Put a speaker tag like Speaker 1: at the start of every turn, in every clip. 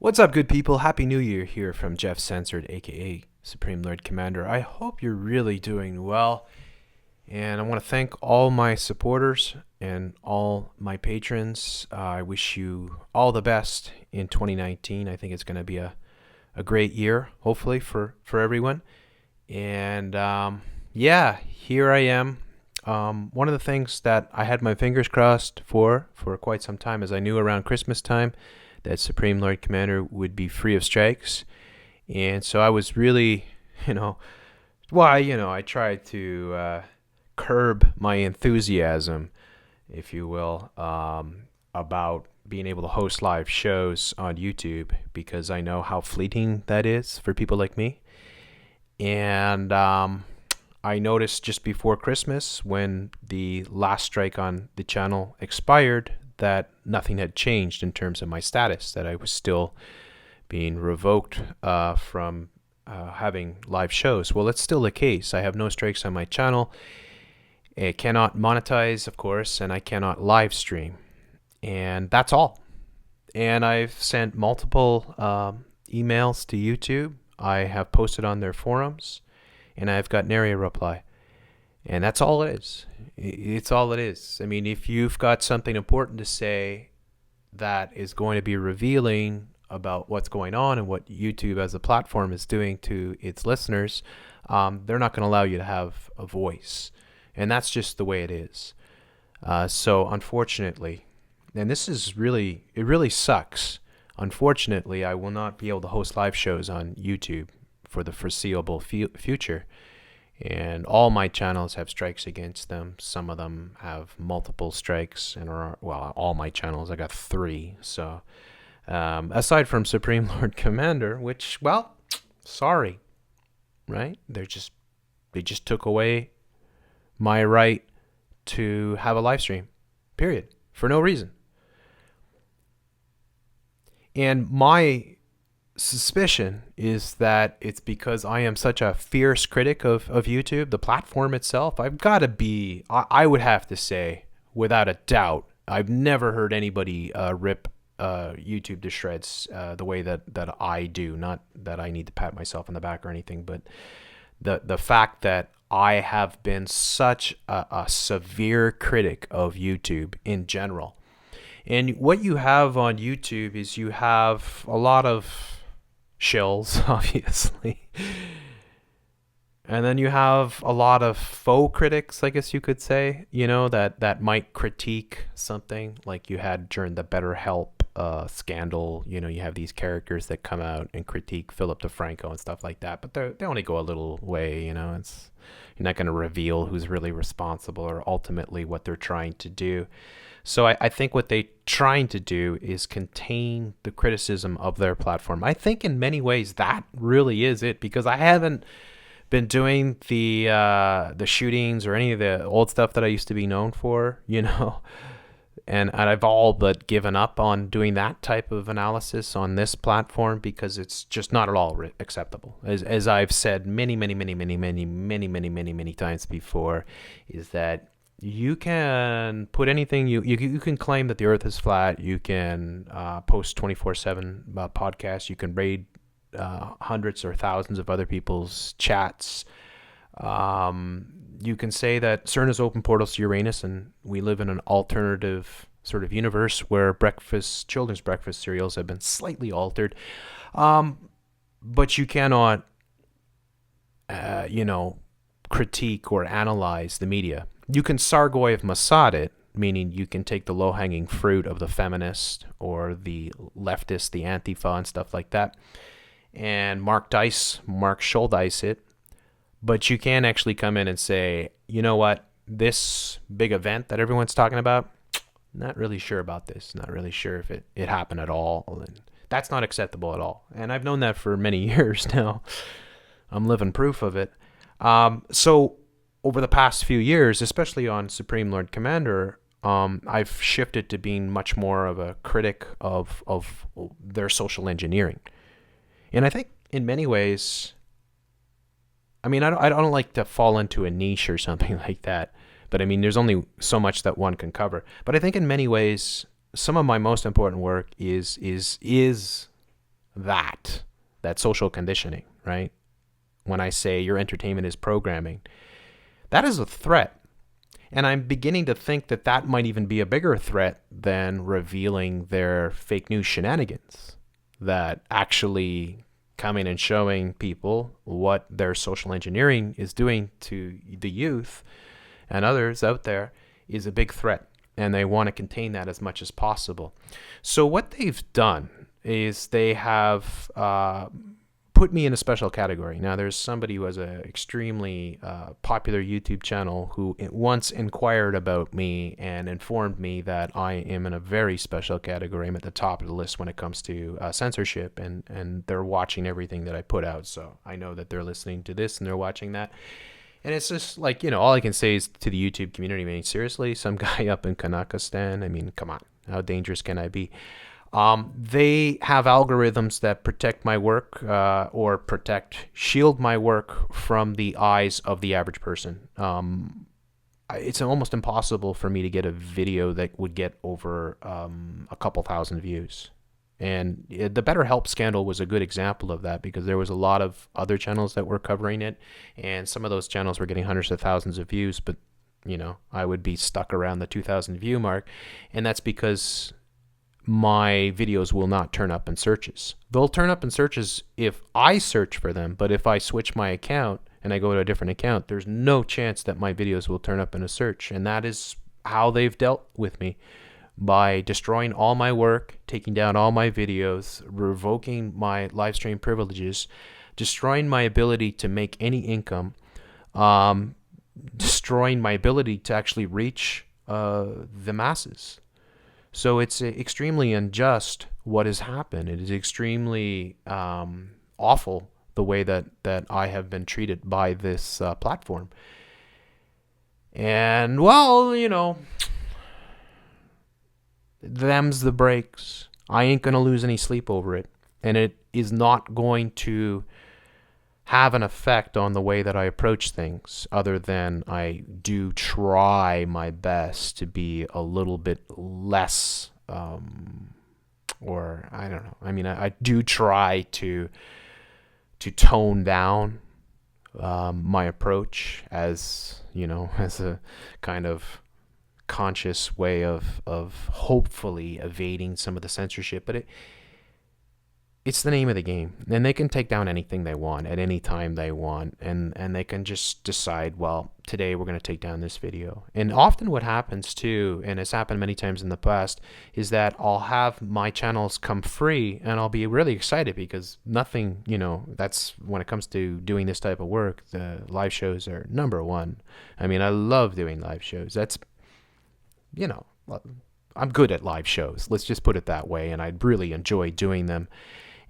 Speaker 1: What's up, good people? Happy New Year here from Jeff Censored, aka Supreme Lord Commander. I hope you're really doing well, and I want to thank all my supporters and all my patrons. I wish you all the best in 2019. I think it's going to be a great year, hopefully, for everyone. And yeah, here I am. One of the things that I had my fingers crossed for quite some time is I knew around Christmas time that Supreme Lord Commander would be free of strikes. And so I was really, I tried to curb my enthusiasm, if you will, about being able to host live shows on YouTube because I know how fleeting that is for people like me. And I noticed just before Christmas when the last strike on the channel expired that nothing had changed in terms of my status, that I was still being revoked from having live shows. Well, it's still the case. I have no strikes on my channel. I cannot monetize, of course, and I cannot live stream. And that's all. And I've sent multiple emails to YouTube. I have posted on their forums, and I've got nary a reply. And that's all it is. It's all it is. I mean, if you've got something important to say that is going to be revealing about what's going on and what YouTube as a platform is doing to its listeners, they're not going to allow you to have a voice. And that's just the way it is. So unfortunately, and this is really, it really sucks. Unfortunately, I will not be able to host live shows on YouTube for the foreseeable future. And all my channels have strikes against them. Some of them have multiple strikes, and all my channels, I got 3. So aside from Supreme Lord Commander, which, well, sorry, right? They just took away my right to have a live stream, period, for no reason. And my suspicion is that it's because I am such a fierce critic of YouTube, the platform itself. I've got to be, I would have to say, without a doubt, I've never heard anybody rip YouTube to shreds the way that I do. Not that I need to pat myself on the back or anything, but the fact that I have been such a severe critic of YouTube in general. And what you have on YouTube is you have a lot of shills, obviously. And then you have a lot of faux critics, I guess you could say, that might critique something like you had during the BetterHelp scandal. You have these characters that come out and critique Philip DeFranco and stuff like that, but they only go a little way. You're not going to reveal who's really responsible or ultimately what they're trying to do. So I think what they're trying to do is contain the criticism of their platform. I think in many ways that really is it, because I haven't been doing the shootings or any of the old stuff that I used to be known for, and I've all but given up on doing that type of analysis on this platform because it's just not at all acceptable. As I've said many times before, is that you can put anything, you can claim that the earth is flat, you can post 24/7 podcasts, you can raid hundreds or thousands of other people's chats, you can say that CERN has opened portals to Uranus and we live in an alternative sort of universe where children's breakfast cereals have been slightly altered, but you cannot critique or analyze the media. You can Sargoyev Mossad it, meaning you can take the low-hanging fruit of the feminist or the leftist, the Antifa and stuff like that, and Mark Schuldice it, but you can actually come in and say, you know what, this big event that everyone's talking about, not really sure about this, not really sure if it happened at all, and that's not acceptable at all. And I've known that for many years now. I'm living proof of it. So over the past few years, especially on Supreme Lord Commander, I've shifted to being much more of a critic of their social engineering. And I think in many ways, I mean, I don't like to fall into a niche or something like that, but I mean, there's only so much that one can cover. But I think in many ways, some of my most important work is that social conditioning, right? When I say your entertainment is programming, that is a threat. And I'm beginning to think that that might even be a bigger threat than revealing their fake news shenanigans, that actually coming and showing people what their social engineering is doing to the youth and others out there is a big threat. And they want to contain that as much as possible. So what they've done is they have put me in a special category. Now, there's somebody who has an extremely popular YouTube channel who once inquired about me and informed me that I am in a very special category. I'm at the top of the list when it comes to censorship, and they're watching everything that I put out. So I know that they're listening to this and they're watching that. And it's just like, all I can say is to the YouTube community, I mean, seriously, some guy up in Kazakhstan, I mean, come on, how dangerous can I be? They have algorithms that protect my work or shield my work from the eyes of the average person. It's almost impossible for me to get a video that would get over a couple thousand views. And the BetterHelp scandal was a good example of that, because there was a lot of other channels that were covering it, and some of those channels were getting hundreds of thousands of views, but I would be stuck around the 2,000 view mark, and that's because my videos will not turn up in searches. They'll turn up in searches if I search for them, but if I switch my account and I go to a different account, there's no chance that my videos will turn up in a search. And that is how they've dealt with me, by destroying all my work, taking down all my videos, revoking my live stream privileges, destroying my ability to make any income, destroying my ability to actually reach the masses. So it's extremely unjust what has happened. It is extremely awful the way that I have been treated by this platform. And, well, them's the breaks. I ain't going to lose any sleep over it. And it is not going to have an effect on the way that I approach things, other than I do try my best to be a little bit less, or I don't know. I mean, I do try to tone down my approach as a kind of conscious way of hopefully evading some of the censorship. But it's the name of the game, and they can take down anything they want at any time they want, and they can just decide, well, today we're going to take down this video. And often what happens too, and it's happened many times in the past, is that I'll have my channels come free, and I'll be really excited because nothing, that's when it comes to doing this type of work, the live shows are number one. I mean, I love doing live shows. That's, I'm good at live shows. Let's just put it that way, and I really enjoy doing them.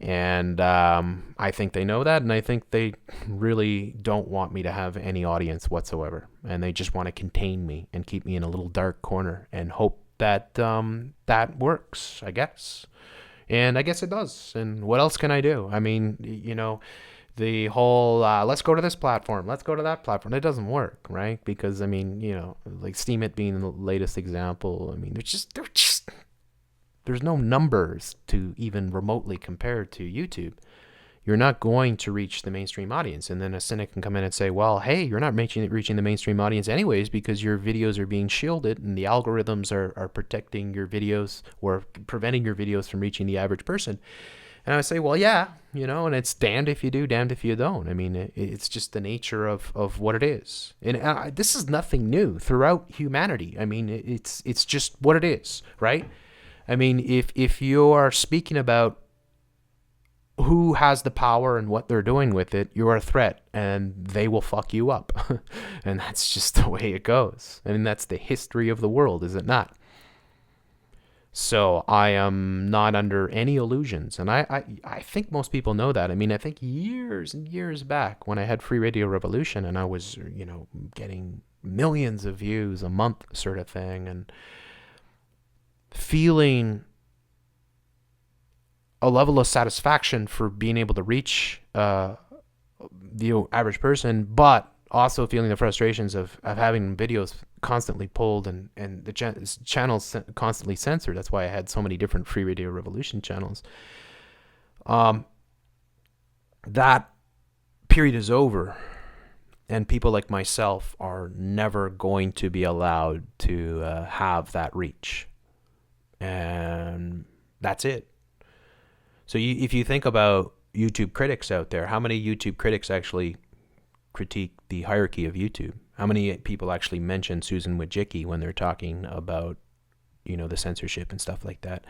Speaker 1: And I think they know that, and I think they really don't want me to have any audience whatsoever. And they just want to contain me and keep me in a little dark corner and hope that that works, I guess. And I guess it does. And what else can I do? I mean, the whole let's go to this platform, let's go to that platform, it doesn't work, right? Because, I mean, like Steemit being the latest example, I mean, there's no numbers to even remotely compare to YouTube. You're not going to reach the mainstream audience. And then a cynic can come in and say, well, hey, you're not reaching the mainstream audience anyways, because your videos are being shielded and the algorithms are protecting your videos or preventing your videos from reaching the average person. And I would say, well, yeah, and it's damned if you do, damned if you don't. I mean, it's just the nature of what it is. And this is nothing new throughout humanity. I mean, it's just what it is, right? I mean, if you are speaking about who has the power and what they're doing with it, you're a threat, and they will fuck you up. And that's just the way it goes. I mean, that's the history of the world, is it not? So I am not under any illusions, and I think most people know that. I mean, I think years and years back when I had Free Radio Revolution and I was, getting millions of views a month sort of thing, and feeling a level of satisfaction for being able to reach the average person, but also feeling the frustrations of having videos constantly pulled and the channels constantly censored. That's why I had so many different Free Radio Revolution channels. Um, that period is over, and people like myself are never going to be allowed to have that reach. And that's it. So if you think about YouTube critics out there, how many YouTube critics actually critique the hierarchy of YouTube? How many people actually mention Susan Wojcicki when they're talking about, the censorship and stuff like that?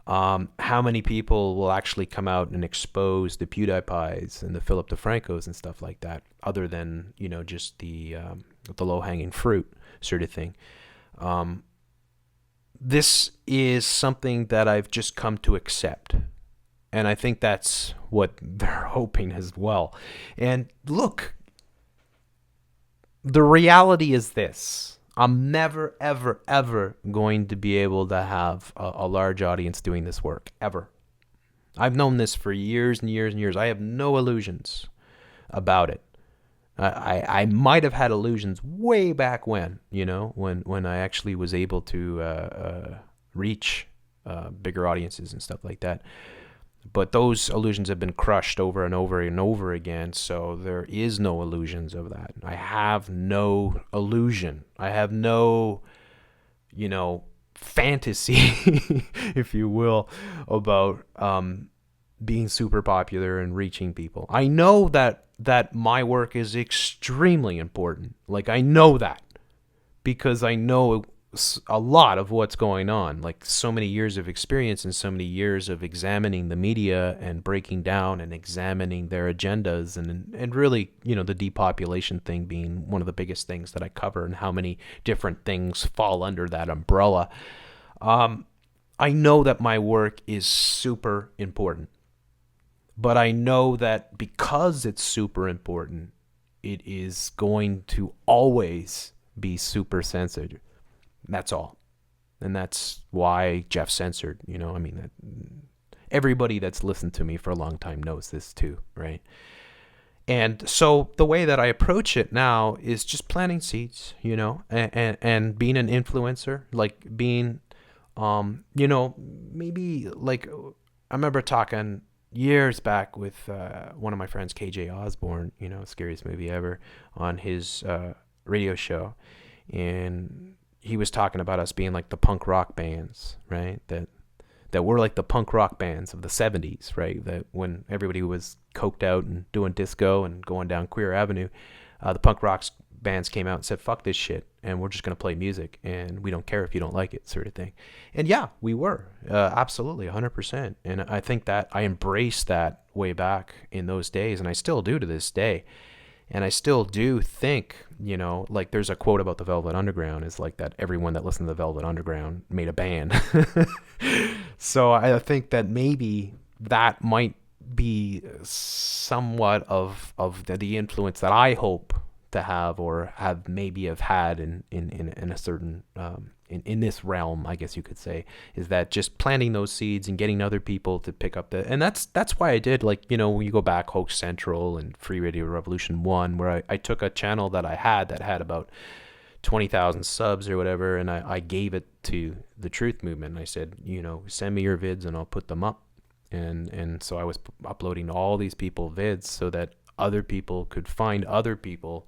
Speaker 1: How many people will actually come out and expose the PewDiePies and the Philip DeFrancos and stuff like that, other than just the low-hanging fruit sort of thing? This is something that I've just come to accept. And I think that's what they're hoping as well. And look, the reality is this. I'm never, ever, ever going to be able to have a large audience doing this work, ever. I've known this for years and years and years. I have no illusions about it. I might have had illusions way back when, when I actually was able to reach bigger audiences and stuff like that. But those illusions have been crushed over and over and over again, so there is no illusions of that. I have no illusion. I have no, fantasy, if you will, about being super popular and reaching people. I know that my work is extremely important. Like, I know that because I know a lot of what's going on, like so many years of experience and so many years of examining the media and breaking down and examining their agendas, and really, the depopulation thing being one of the biggest things that I cover, and how many different things fall under that umbrella. I know that my work is super important, but I know that because it's super important, it is going to always be super censored. That's all. And that's why Jeff Censored, everybody that's listened to me for a long time knows this too, right? And so the way that I approach it now is just planting seeds, and being an influencer, like being, maybe like, I remember talking years back with one of my friends, KJ Osborne, scariest movie ever, on his radio show. And he was talking about us being like the punk rock bands, right? That we're like the punk rock bands of the 70s, right? That when everybody was coked out and doing disco and going down Queer Avenue, the punk rock bands came out and said, fuck this shit, and we're just going to play music, and we don't care if you don't like it, sort of thing. And yeah, we were, absolutely, 100%. And I think that I embraced that way back in those days, and I still do to this day. And I still do think, like there's a quote about the Velvet Underground is like that everyone that listened to the Velvet Underground made a band. So I think that maybe that might be somewhat of the influence that I hope to have, or have had in a certain in this realm, I guess you could say, is that just planting those seeds and getting other people to pick up and that's why I did, like, when you go back, Hoax Central and Free Radio Revolution 1, where I took a channel that I had that had about 20,000 subs or whatever, and I gave it to the Truth Movement, and I said, send me your vids and I'll put them up. And so I was uploading all these people vids so that other people could find other people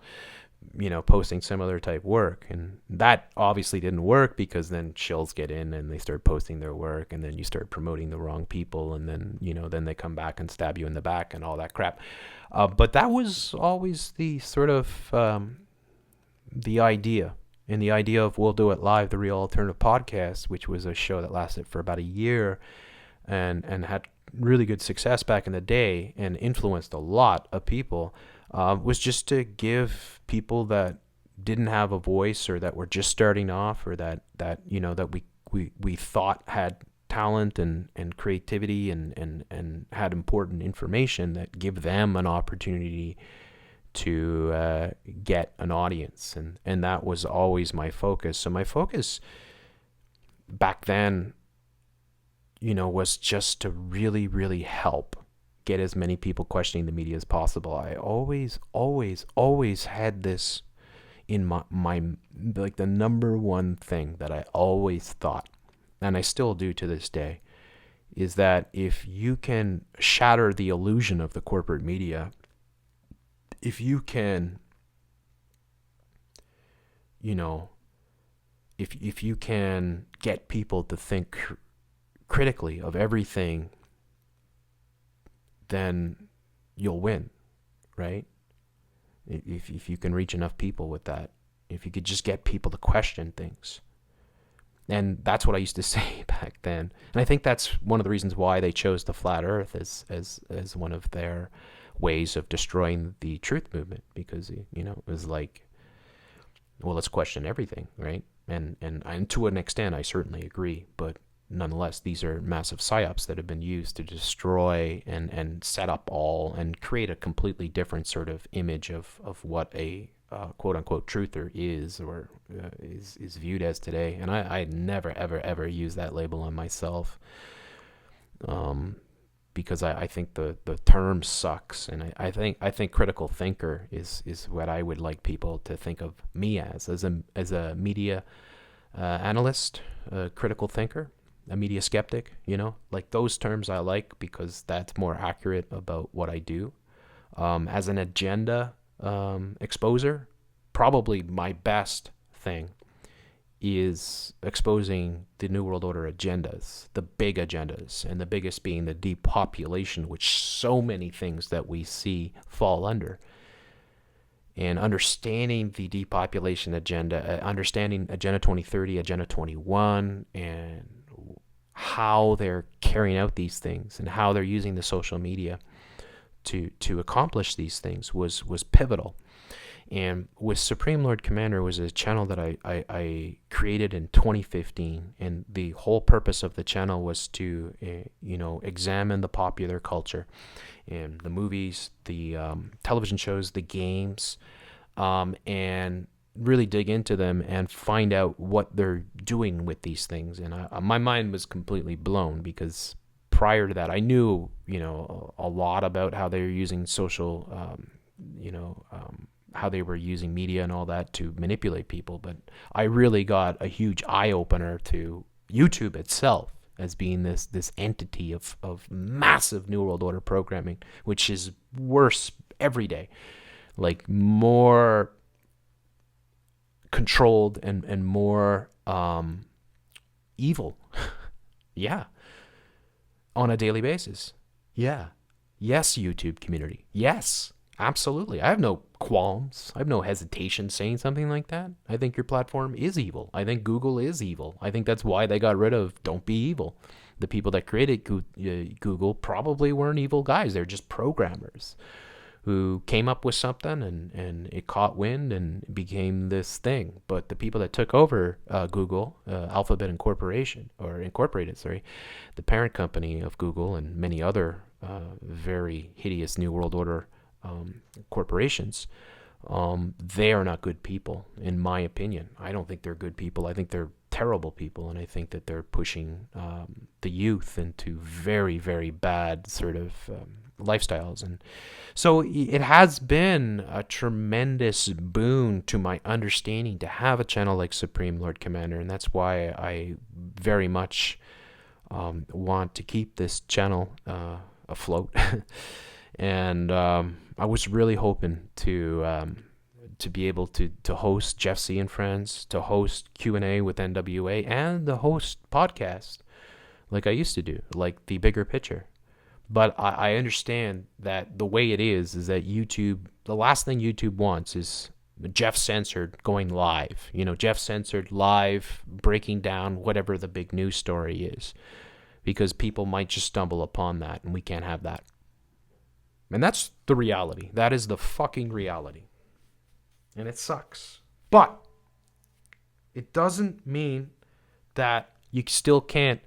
Speaker 1: posting similar type work. And that obviously didn't work, because then shills get in and they start posting their work, and then you start promoting the wrong people, and then then they come back and stab you in the back and all that crap. But that was always the sort of the idea. And the idea of We'll Do It Live, the Real Alternative Podcast, which was a show that lasted for about a year and had really good success back in the day and influenced a lot of people, was just to give people that didn't have a voice, or that were just starting off, or that we thought had talent and creativity and had important information, that give them an opportunity to get an audience. And that was always my focus. So my focus back then, was just to really, really help get as many people questioning the media as possible. I always had this in my like the number one thing that I always thought, and I still do to this day, is that if you can shatter the illusion of the corporate media, if you can, you know, if you can get people to think critically of everything, then you'll win, right? If you can reach enough people with that, if you could just get people to question things. And that's what I used to say back then. And I think that's one of the reasons why they chose the flat earth as one of their ways of destroying the truth movement, because, you know, it was like, well, let's question everything, right? And to an extent, I certainly agree, but nonetheless, these are massive psyops that have been used to destroy and set up all and create a completely different sort of image of what a quote unquote truther is, or is viewed as today. And I never ever use that label on myself, because I think the term sucks, and I think critical thinker is what I would like people to think of me as a media analyst, a critical thinker, a media skeptic. You know, like those terms I like because that's more accurate about what I do. As an agenda exposer, probably my best thing is exposing the New World Order agendas, the big agendas, and the biggest being the depopulation, which so many things that we see fall under. And understanding the depopulation agenda, understanding Agenda 2030, Agenda 21, and how they're carrying out these things and how they're using the social media to accomplish these things was pivotal. And with Supreme Lord Commander was a channel that I created in 2015, and the whole purpose of the channel was to examine the popular culture and the movies, the television shows, the games, and really dig into them and find out what they're doing with these things. And my mind was completely blown, because prior to that I knew a lot about how they were using social how they were using media and all that to manipulate people, but I really got a huge eye-opener to YouTube itself as being this entity of massive New World Order programming, which is worse every day, like more controlled and more evil. Yeah, on a daily basis. Yeah. Yes, YouTube community. Yes, absolutely. I have no qualms. I have no hesitation saying something like that. I think your platform is evil. I think Google is evil. I think that's why they got rid of Don't Be Evil. The people that created Google probably weren't evil guys. They're just programmers who came up with something and it caught wind and became this thing. But the people that took over Google, Alphabet Incorporated, the parent company of Google and many other very hideous New World Order corporations, they are not good people, in my opinion. I don't think they're good people. I think they're terrible people, and I think that they're pushing the youth into very, very bad sort of lifestyles. And so it has been a tremendous boon to my understanding to have a channel like Supreme Lord Commander, and that's why I very much want to keep this channel afloat. And I was really hoping to be able to host Jeff C. and Friends, to host Q&A with NWA, and to host podcast like I used to do, like The Bigger Picture. But I understand that the way it is that YouTube, the last thing YouTube wants is Jeff Censored going live. Jeff Censored live, breaking down whatever the big news story is, because people might just stumble upon that, and we can't have that. And that's the reality. That is the fucking reality. And it sucks. But it doesn't mean that you still can't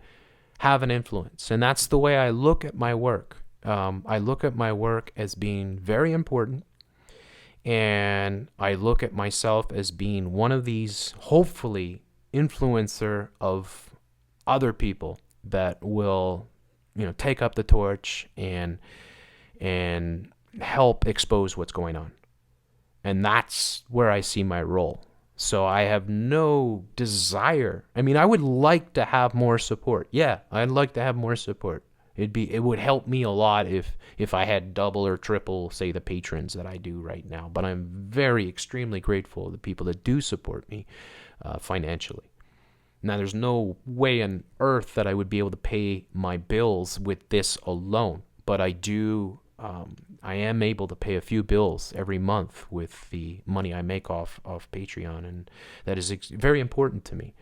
Speaker 1: have an influence. And that's the way I look at my work. I look at my work as being very important. And I look at myself as being one of these, hopefully, influencer of other people that will, take up the torch and help expose what's going on. And that's where I see my role. So I have no desire. I mean, I would like to have more support. Yeah, I'd like to have more support. It would help me a lot if I had double or triple, say, the patrons that I do right now. But I'm very extremely grateful to the people that do support me financially. Now, there's no way on earth that I would be able to pay my bills with this alone, but I am able to pay a few bills every month with the money I make off Patreon, and that is very important to me.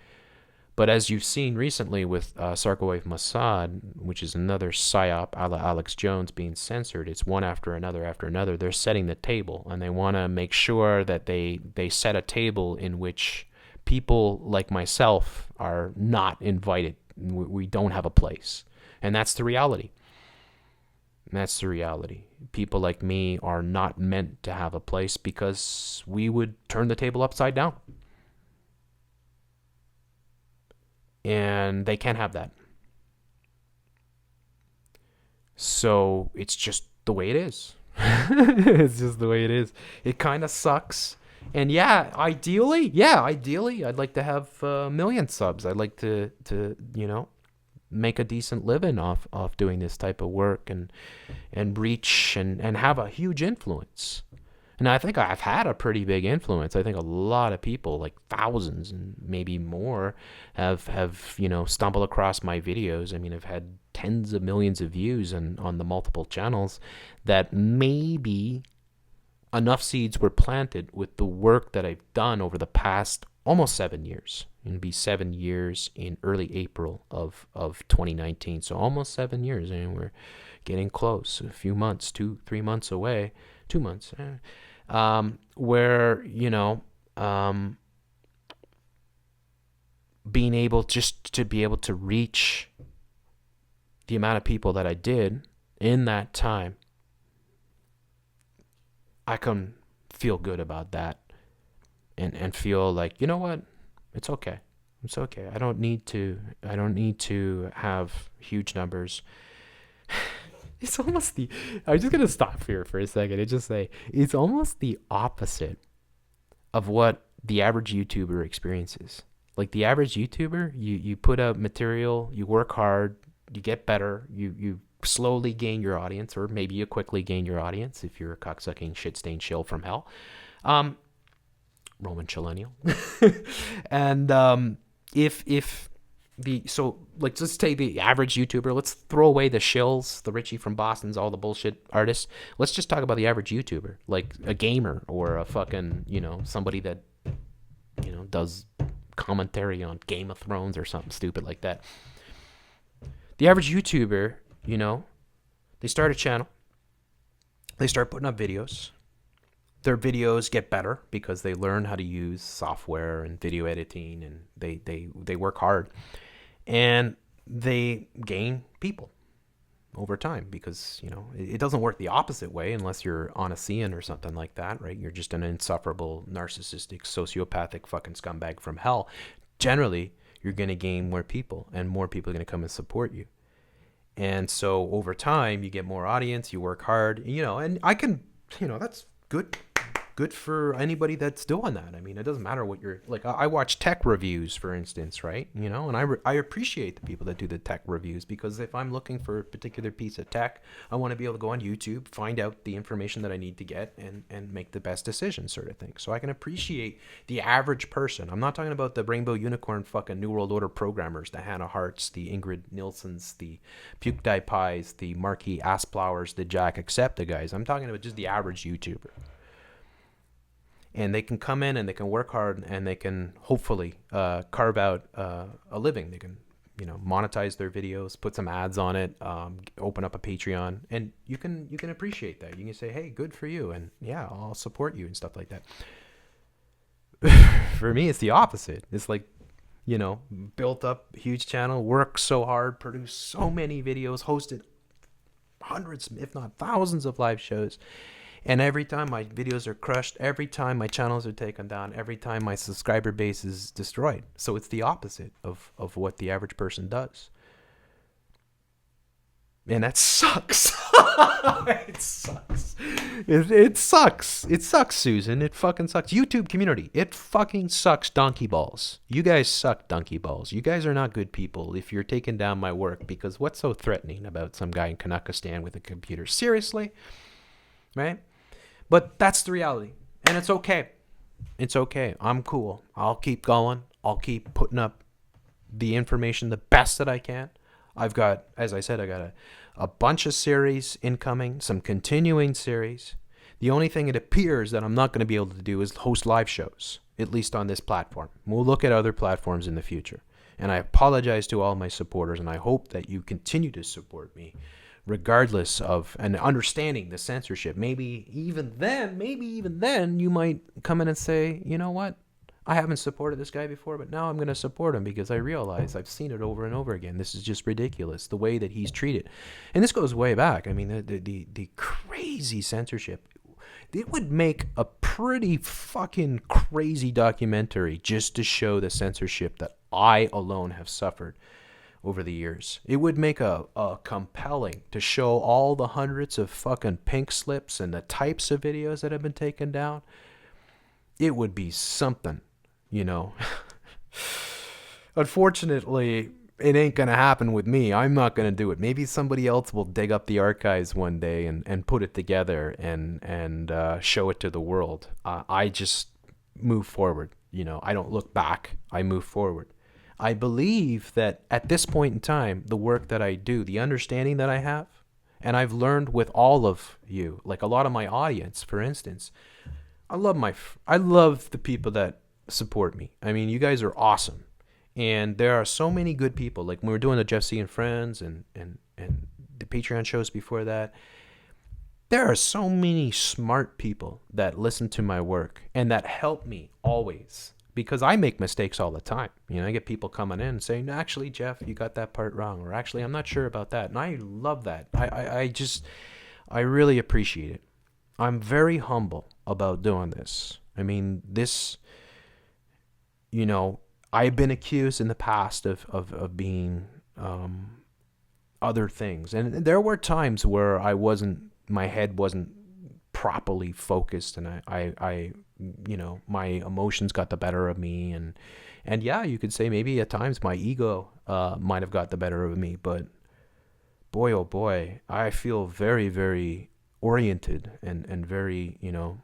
Speaker 1: But as you've seen recently with Sarkowife Mossad, which is another psyop a la Alex Jones being censored, it's one after another. They're setting the table, and they want to make sure that they set a table in which people like myself are not invited. We don't have a place. And that's the reality. That's the reality. People like me are not meant to have a place because we would turn the table upside down. And they can't have that. So it's just the way it is. It's just the way it is. It kind of sucks. And ideally, I'd like to have a million subs. I'd like to make a decent living off doing this type of work and reach and have a huge influence. And I think I've had a pretty big influence. I think a lot of people, like thousands and maybe more, have stumbled across my videos. I mean, I've had tens of millions of views on the multiple channels that maybe enough seeds were planted with the work that I've done over the past almost 7 years. It'll be 7 years in early April of 2019. So almost 7 years, and we're getting close. A few months, 2-3 months away. 2 months. Where, being able just to be able to reach the amount of people that I did in that time, I can feel good about that and feel like, you know what? It's okay. It's okay. I don't need to have huge numbers. It's almost I'm just going to stop here for a second and just say it's almost the opposite of what the average YouTuber experiences. Like the average YouTuber, you put out material, you work hard, you get better, you slowly gain your audience, or maybe you quickly gain your audience if you're a cocksucking shit-stained shill from hell. Roman Chillennial. And let's take the average YouTuber. Let's throw away the shills, the Richie from Boston's, all the bullshit artists. Let's just talk about the average YouTuber, like a gamer or a fucking, somebody that, does commentary on Game of Thrones or something stupid like that. The average YouTuber, they start a channel. They start putting up videos. Their videos get better because they learn how to use software and video editing, and they work hard. And they gain people over time because, it doesn't work the opposite way unless you're on a Cian or something like that, right? You're just an insufferable, narcissistic, sociopathic fucking scumbag from hell. Generally, you're going to gain more people, and more people are going to come and support you. And so over time, you get more audience, you work hard, and I can, that's good for anybody that's doing that. I mean, it doesn't matter what you're like. I watch tech reviews, for instance, right? And I appreciate the people that do the tech reviews, because if I'm looking for a particular piece of tech, I want to be able to go on YouTube, find out the information that I need to get, and make the best decision, sort of thing. So I can appreciate the average person. I'm not talking about the Rainbow Unicorn fucking New World Order programmers, the Hannah Harts, the Ingrid Nilssons, the Puke Dye Pies, the Marquis Asplowers, the Jack Accepta guys. I'm talking about just the average YouTuber. And they can come in and they can work hard, and they can hopefully carve out a living. They can, monetize their videos, put some ads on it, open up a Patreon, and you can appreciate that. You can say, hey, good for you, and yeah, I'll support you and stuff like that. For me, it's the opposite. It's like, built up huge channel, worked so hard, produced so many videos, hosted hundreds, if not thousands of live shows. And every time my videos are crushed, every time my channels are taken down, every time my subscriber base is destroyed. So it's the opposite of what the average person does. And that sucks. It sucks. It sucks. It sucks, Susan. It fucking sucks. YouTube community. It fucking sucks donkey balls. You guys suck donkey balls. You guys are not good people if you're taking down my work, because what's so threatening about some guy in Kanakistan with a computer? Seriously? Right? But that's the reality. And it's okay. It's okay. I'm cool. I'll keep going. I'll keep putting up the information the best that I can. I've got, as I said, I got a bunch of series incoming, some continuing series. The only thing it appears that I'm not going to be able to do is host live shows, at least on this platform. We'll look at other platforms in the future. And I apologize to all my supporters, and I hope that you continue to support me, regardless of and understanding the censorship. Maybe even then, you might come in and say, you know what? I haven't supported this guy before, but now I'm going to support him because I realize I've seen it over and over again. This is just ridiculous, the way that he's treated. And this goes way back. I mean, the crazy censorship. It would make a pretty fucking crazy documentary just to show the censorship that I alone have suffered over the years. It would make a compelling to show all the hundreds of fucking pink slips and the types of videos that have been taken down. It would be something. You know, unfortunately, it ain't going to happen with me. I'm not going to do it. Maybe somebody else will dig up the archives one day and put it together and show it to the world. I just move forward. You know, I don't look back. I move forward. I believe that at this point in time, the work that I do, the understanding that I have, and I've learned with all of you, like a lot of my audience, for instance, I love the people that support me. I mean, you guys are awesome. And there are so many good people. Like when we were doing the Jeff C. and Friends and the Patreon shows before that, there are so many smart people that listen to my work and that help me always. Because I make mistakes all the time. You know, I get people coming in and saying, no, actually, Jeff, you got that part wrong. Or actually, I'm not sure about that. And I love that. I really appreciate it. I'm very humble about doing this. I mean, this, you know, I've been accused in the past of being other things. And there were times where my head wasn't properly focused, and I you know, my emotions got the better of me. And yeah, you could say maybe at times my ego might have got the better of me. But boy, oh boy, I feel very, very oriented and very, you know,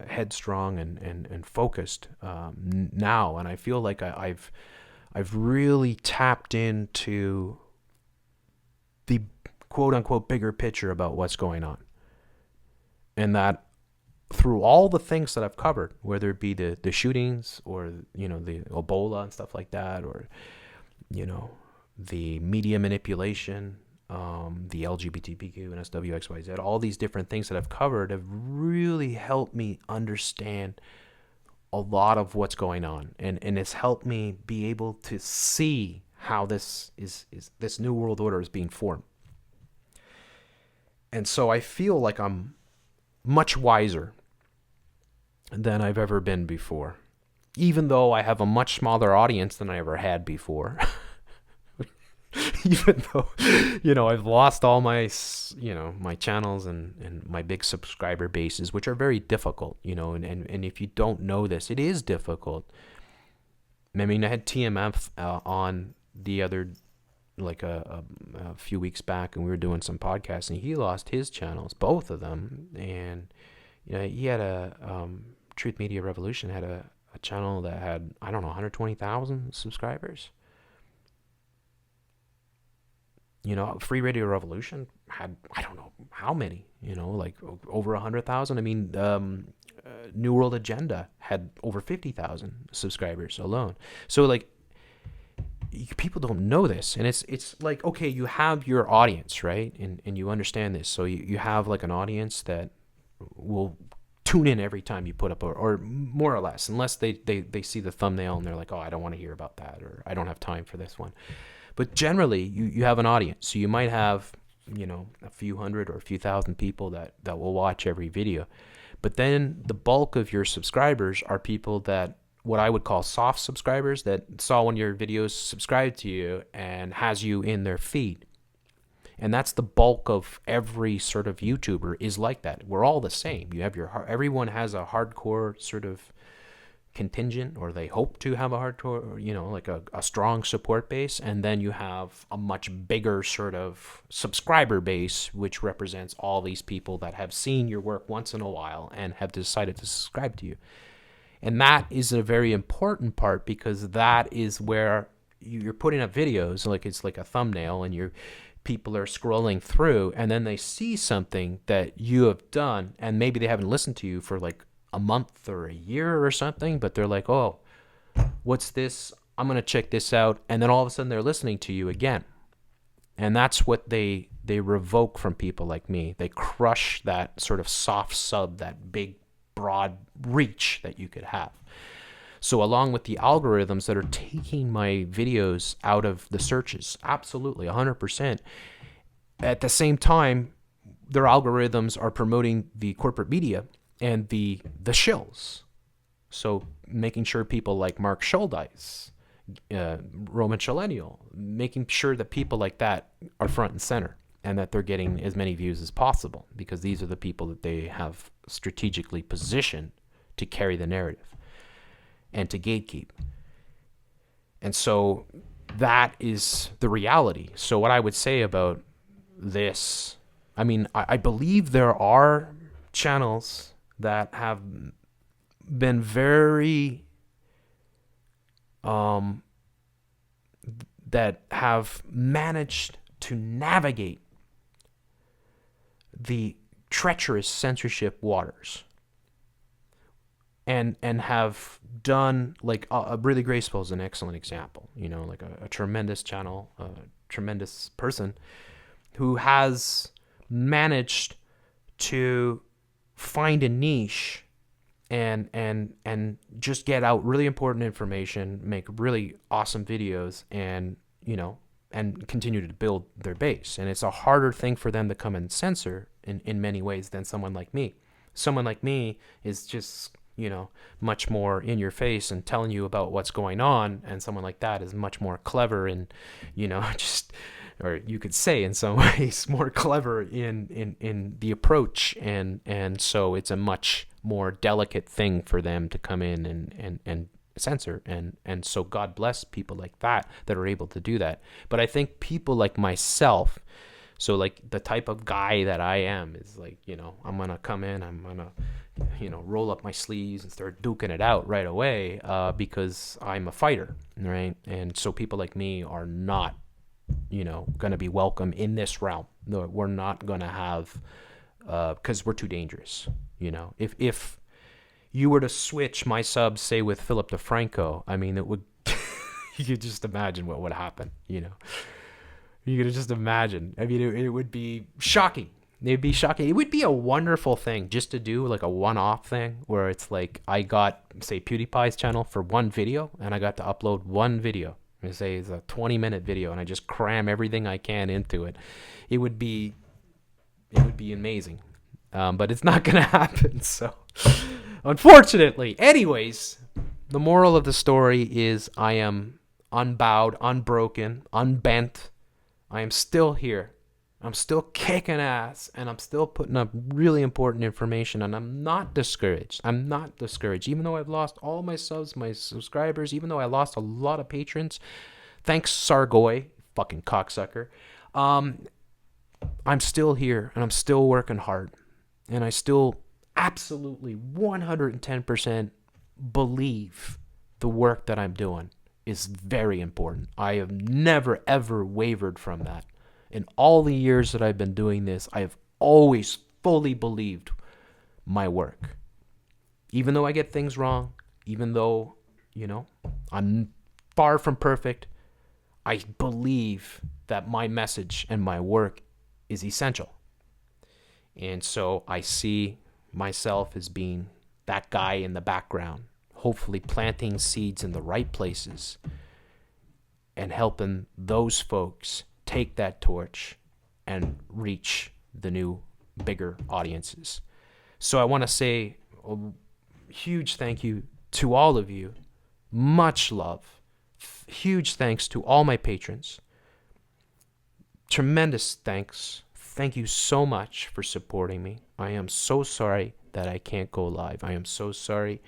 Speaker 1: headstrong and focused now, and I feel like I've really tapped into the quote unquote bigger picture about what's going on, and that through all the things that I've covered, whether it be the shootings or, you know, the Ebola and stuff like that, or, you know, the media manipulation, the LGBTQ and SWXYZ, all these different things that I've covered have really helped me understand a lot of what's going on, and it's helped me be able to see how this new world order is being formed. And so I feel like I'm much wiser than I've ever been before, even though I have a much smaller audience than I ever had before. Even though, you know, I've lost all my, you know, my channels and my big subscriber bases, which are very difficult, you know, and if you don't know this, it is difficult. I mean, I had TMF on the other, like a few weeks back, and we were doing some podcasts, and he lost his channels, both of them. And, you know, he had Truth Media Revolution had a channel that had, I don't know, 120,000 subscribers. You know, Free Radio Revolution had, I don't know how many, you know, like over 100,000. I mean, New World Agenda had over 50,000 subscribers alone. So, like, people don't know this. And it's like, okay, you have your audience, right? And you understand this. So you have, like, an audience that will tune in every time you put up, or more or less, unless they see the thumbnail and they're like, oh, I don't want to hear about that, or I don't have time for this one. But generally, you have an audience. So you might have, you know, a few hundred or a few thousand people that will watch every video. But then the bulk of your subscribers are people that, what I would call soft subscribers, that saw one of your videos, subscribed to you, and has you in their feed. And that's the bulk of every sort of YouTuber is like that. We're all the same. You have everyone has a hardcore sort of contingent, or they hope to have a hardcore, like a strong support base, and then you have a much bigger sort of subscriber base, which represents all these people that have seen your work once in a while and have decided to subscribe to you. And that is a very important part, because that is where you're putting up videos, like it's like a thumbnail, and people are scrolling through, and then they see something that you have done, and maybe they haven't listened to you for like a month or a year or something, but they're like, oh, what's this? I'm going to check this out. And then all of a sudden they're listening to you again. And that's what they revoke from people like me. They crush that sort of soft sub, that big, broad reach that you could have. So along with the algorithms that are taking my videos out of the searches, absolutely, 100%. At the same time, their algorithms are promoting the corporate media and the shills. So making sure people like Mark Schuldeis, Roman Shalenial, making sure that people like that are front and center, and that they're getting as many views as possible, because these are the people that they have strategically positioned to carry the narrative and to gatekeep. And so that is the reality. So what I would say about this, I mean, I believe there are channels that have been very that have managed to navigate the treacherous censorship waters, and have done, like, Really Graceful is an excellent example, like a tremendous channel, a tremendous person who has managed to find a niche and just get out really important information, make really awesome videos, and and continue to build their base. And it's a harder thing for them to come and censor in many ways than someone like me. Someone like me is just much more in your face and telling you about what's going on, and someone like that is much more clever and just, or you could say in some ways more clever in the approach, and so it's a much more delicate thing for them to come in and censor, and so God bless people like that are able to do that. But I think people like myself, so like the type of guy that I am, is like, I'm gonna come in, I'm gonna roll up my sleeves and start duking it out right away, because I'm a fighter, right? And so people like me are not going to be welcome in this realm. No, we're not going to have, because we're too dangerous. If you were to switch my subs, say with Philip DeFranco, I mean, it would, you could just imagine what would happen, You could just imagine. I mean, it would be shocking. It'd be shocking. It would be a wonderful thing just to do, like a one-off thing where it's like I got, say, PewDiePie's channel for one video, and I got to upload one video. I say it's a 20-minute video, and I just cram everything I can into it. It would be amazing, but it's not gonna happen. So, unfortunately, anyways, the moral of the story is I am unbowed, unbroken, unbent. I am still here. I'm still kicking ass, and I'm still putting up really important information, and I'm not discouraged. Even though I've lost all my subs, my subscribers, even though I lost a lot of patrons. Thanks, Sargoy, fucking cocksucker. I'm still here, and I'm still working hard, and I still absolutely 110% believe the work that I'm doing is very important. I have never, ever wavered from that. In all the years that I've been doing this, I have always fully believed my work. Even though I get things wrong, even though, I'm far from perfect, I believe that my message and my work is essential. And so I see myself as being that guy in the background, hopefully planting seeds in the right places and helping those folks take that torch and reach the new, bigger audiences. So I want to say a huge thank you to all of you. Much love. Huge thanks to all my patrons. tremendous thanks. Thank you so much for supporting me. I am so sorry that I can't go live. I am so sorry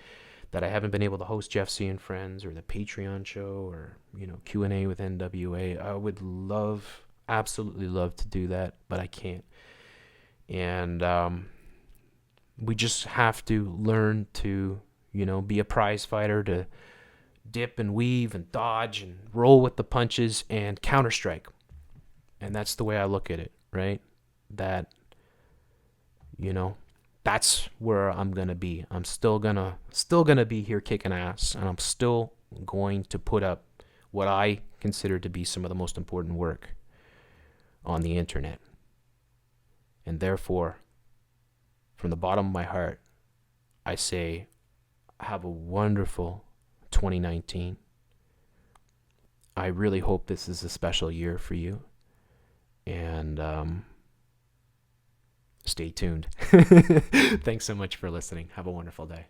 Speaker 1: that I haven't been able to host Jeff C and Friends or the Patreon show or, Q&A with NWA. I would love, absolutely love to do that, but I can't. And we just have to learn to, be a prize fighter, to dip and weave and dodge and roll with the punches and counter-strike. And that's the way I look at it, right? That, that's where I'm going to be. I'm still going to be here kicking ass, and I'm still going to put up what I consider to be some of the most important work on the internet. And therefore, from the bottom of my heart, I say, have a wonderful 2019. I really hope this is a special year for you. And stay tuned. Thanks so much for listening. Have a wonderful day.